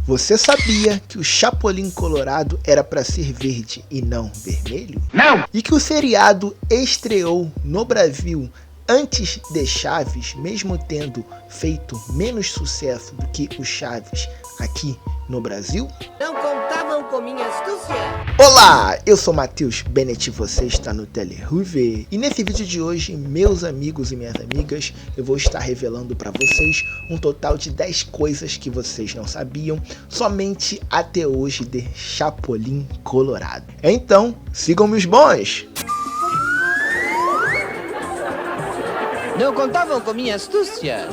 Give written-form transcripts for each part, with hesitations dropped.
Você sabia que o Chapolin Colorado era para ser verde e não vermelho? Não! E que o seriado estreou no Brasil antes de Chaves, mesmo tendo feito menos sucesso do que o Chaves aqui no Brasil? Não contavam com minha astúcia. Olá, eu sou Matheus Bennett e você está no Teleruve. E nesse vídeo de hoje, meus amigos e minhas amigas, eu vou estar revelando para vocês um total de 10 coisas que vocês não sabiam somente até hoje de Chapolin Colorado. Então, sigam-me os bons! Não contavam com minha astúcia.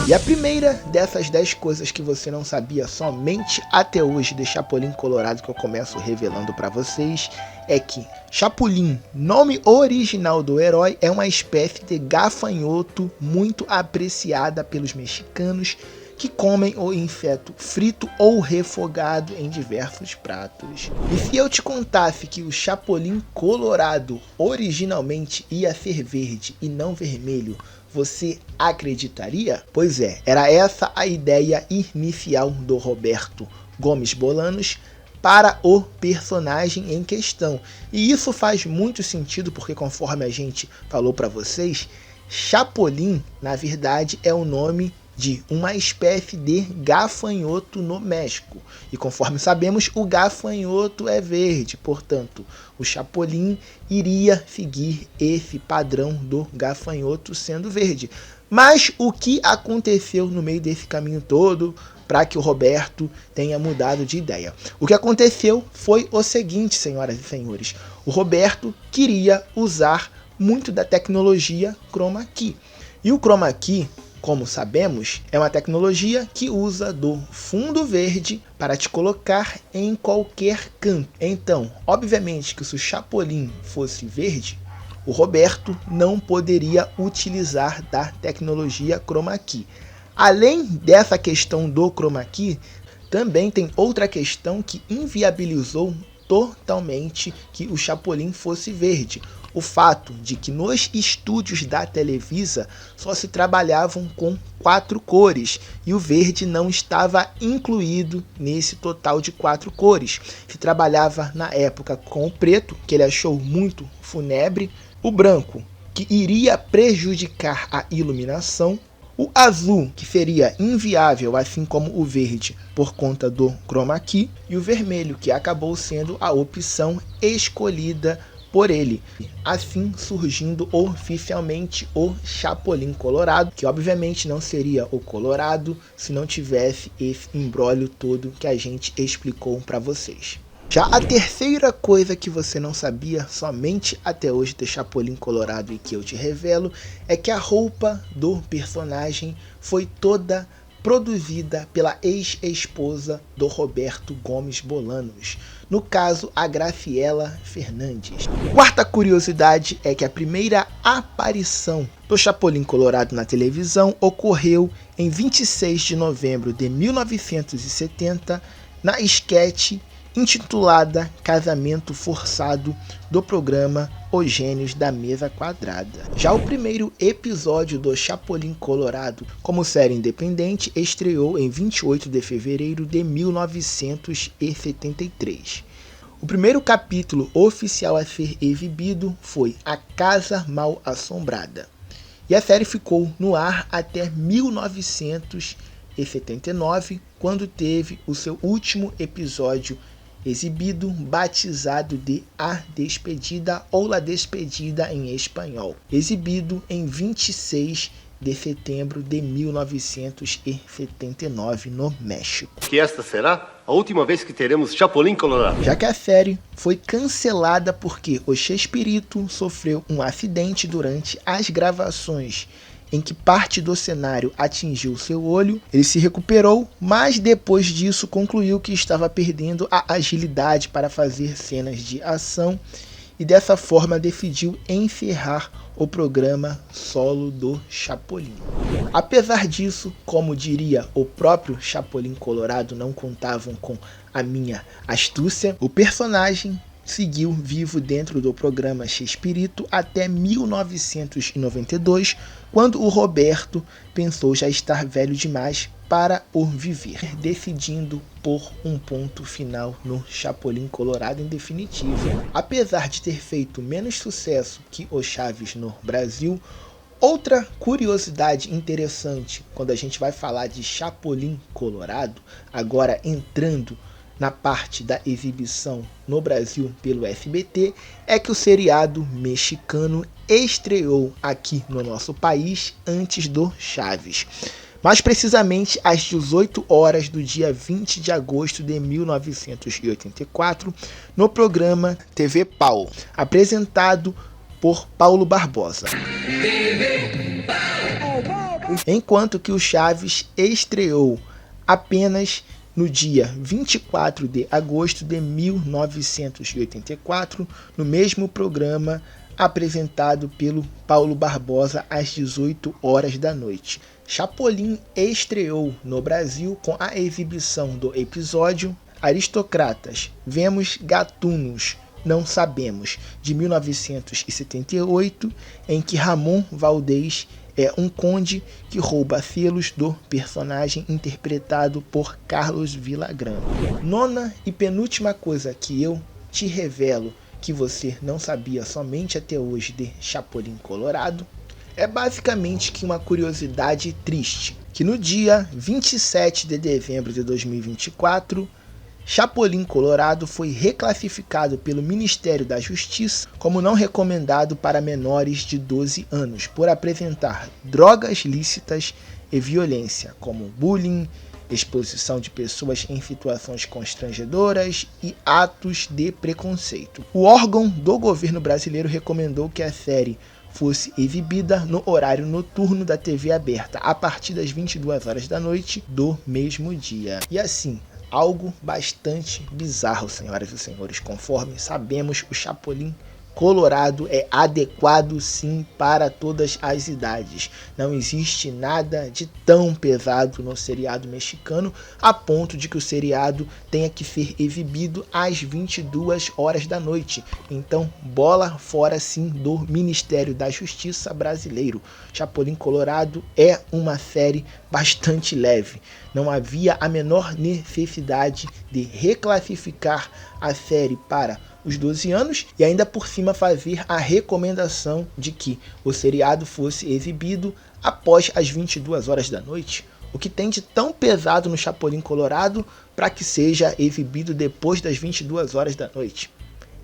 E a primeira dessas 10 coisas que você não sabia somente até hoje de Chapolin Colorado, que eu começo revelando para vocês, é que Chapulin, nome original do herói, é uma espécie de gafanhoto muito apreciada pelos mexicanos que comem o inseto frito ou refogado em diversos pratos. E se eu te contasse que o Chapolin Colorado originalmente ia ser verde e não vermelho, você acreditaria? Pois é, era essa a ideia inicial do Roberto Gomes Bolanos para o personagem em questão. E isso faz muito sentido porque, conforme a gente falou para vocês, Chapolin, na verdade, é o nome de uma espécie de gafanhoto no México. E conforme sabemos, o gafanhoto é verde, portanto, o Chapolin iria seguir esse padrão do gafanhoto sendo verde. Mas o que aconteceu no meio desse caminho todo para que o Roberto tenha mudado de ideia? O que aconteceu foi o seguinte, senhoras e senhores. O Roberto queria usar muito da tecnologia Chroma Key. E o Chroma Key, como sabemos, é uma tecnologia que usa do fundo verde para te colocar em qualquer canto. Então, obviamente que se o Chapolin fosse verde, o Roberto não poderia utilizar da tecnologia Chroma Key. Além dessa questão do Chroma Key, também tem outra questão que inviabilizou totalmente que o Chapolin fosse verde. O fato de que nos estúdios da Televisa só se trabalhavam com 4 cores e o verde não estava incluído nesse total de 4 cores. Se trabalhava na época com o preto, que ele achou muito fúnebre, o branco, que iria prejudicar a iluminação, o azul, que seria inviável, assim como o verde, por conta do Chroma Key, e o vermelho, que acabou sendo a opção escolhida por ele, assim surgindo oficialmente o Chapolin Colorado, que obviamente não seria o Colorado se não tivesse esse imbróglio todo que a gente explicou para vocês. Já a terceira coisa que você não sabia somente até hoje de Chapolin Colorado e que eu te revelo é que a roupa do personagem foi toda produzida pela ex-esposa do Roberto Gomes Bolanos, no caso a Graciela Fernandes. Quarta curiosidade é que a primeira aparição do Chapolin Colorado na televisão ocorreu em 26 de novembro de 1970 na esquete intitulada Casamento Forçado do programa Os Gênios da Mesa Quadrada. Já o primeiro episódio do Chapolin Colorado como série independente estreou em 28 de fevereiro de 1973. O primeiro capítulo oficial a ser exibido foi A Casa Mal Assombrada. E a série ficou no ar até 1979, quando teve o seu último episódio exibido, batizado de A Despedida ou La Despedida em espanhol, exibido em 26 de setembro de 1979 no México. Que esta será a última vez que teremos Chapolin Colorado. Já que a série foi cancelada porque o Chespirito sofreu um acidente durante as gravações em que parte do cenário atingiu seu olho, ele se recuperou, mas depois disso concluiu que estava perdendo a agilidade para fazer cenas de ação e dessa forma decidiu encerrar o programa solo do Chapolin. Apesar disso, como diria o próprio Chapolin Colorado, não contavam com a minha astúcia, o personagem seguiu vivo dentro do programa Chespirito até 1992, quando o Roberto pensou já estar velho demais para o viver, decidindo por um ponto final no Chapolin Colorado em definitivo. Apesar de ter feito menos sucesso que o Chaves no Brasil, outra curiosidade interessante quando a gente vai falar de Chapolin Colorado, agora entrando na parte da exibição no Brasil pelo SBT, é que o seriado mexicano estreou aqui no nosso país antes do Chaves. Mais precisamente às 18 horas do dia 20 de agosto de 1984, no programa TV Pau, apresentado por Paulo Barbosa. Enquanto que o Chaves estreou apenas no dia 24 de agosto de 1984, no mesmo programa apresentado pelo Paulo Barbosa às 18 horas da noite. Chapolin estreou no Brasil com a exibição do episódio Aristocratas, Vemos Gatunos, Não Sabemos, de 1978, em que Ramon Valdez é um conde que rouba selos do personagem interpretado por Carlos Villagrán. Nona e penúltima coisa que eu te revelo que você não sabia somente até hoje de Chapolin Colorado é basicamente que uma curiosidade triste, que no dia 27 de dezembro de 2024, Chapolin Colorado foi reclassificado pelo Ministério da Justiça como não recomendado para menores de 12 anos, por apresentar drogas lícitas e violência, como bullying, exposição de pessoas em situações constrangedoras e atos de preconceito. O órgão do governo brasileiro recomendou que a série fosse exibida no horário noturno da TV aberta, a partir das 22 horas da noite do mesmo dia. E assim, algo bastante bizarro, senhoras e senhores. Conforme sabemos, o Chapolin Colorado é adequado sim para todas as idades. Não existe nada de tão pesado no seriado mexicano a ponto de que o seriado tenha que ser exibido às 22 horas da noite. Então, bola fora sim do Ministério da Justiça brasileiro. Chapolin Colorado é uma série bastante leve. Não havia a menor necessidade de reclassificar a série para os 12 anos e ainda por cima fazer a recomendação de que o seriado fosse exibido após as 22 horas da noite. O que tem de tão pesado no Chapolin Colorado para que seja exibido depois das 22 horas da noite?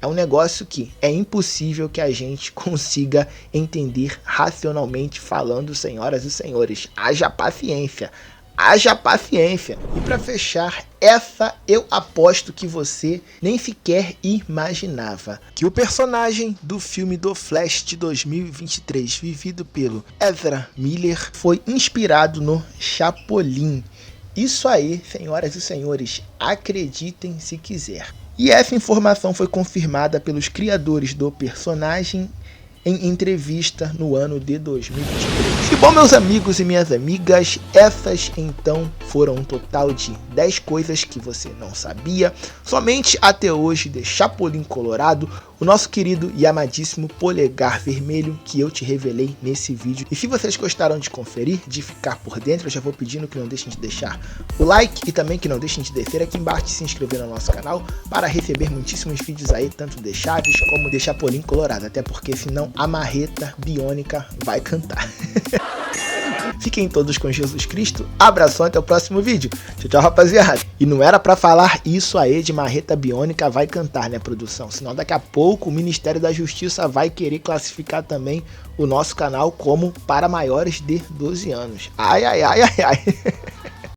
É um negócio que é impossível que a gente consiga entender racionalmente falando, senhoras e senhores. Haja paciência. Haja paciência. E para fechar, essa eu aposto que você nem sequer imaginava. Que o personagem do filme do Flash de 2023, vivido pelo Ezra Miller, foi inspirado no Chapolin. Isso aí, senhoras e senhores, acreditem se quiser. E essa informação foi confirmada pelos criadores do personagem em entrevista no ano de 2023. E bom, meus amigos e minhas amigas, essas então foram um total de 10 coisas que você não sabia somente até hoje de Chapolin Colorado, o nosso querido e amadíssimo polegar vermelho que eu te revelei nesse vídeo. E se vocês gostaram de conferir, de ficar por dentro, eu já vou pedindo que não deixem de deixar o like e também que não deixem de descer aqui embaixo e se inscrever no nosso canal para receber muitíssimos vídeos aí, tanto de Chaves como de Chapolin Colorado, até porque senão a marreta biônica vai cantar. Fiquem todos com Jesus Cristo, abração, até o próximo vídeo. Tchau, tchau, rapaziada. E não era pra falar isso aí de marreta biônica vai cantar, né, produção? Senão daqui a pouco o Ministério da Justiça vai querer classificar também o nosso canal como para maiores de 12 anos. Ai, ai, ai, ai, ai.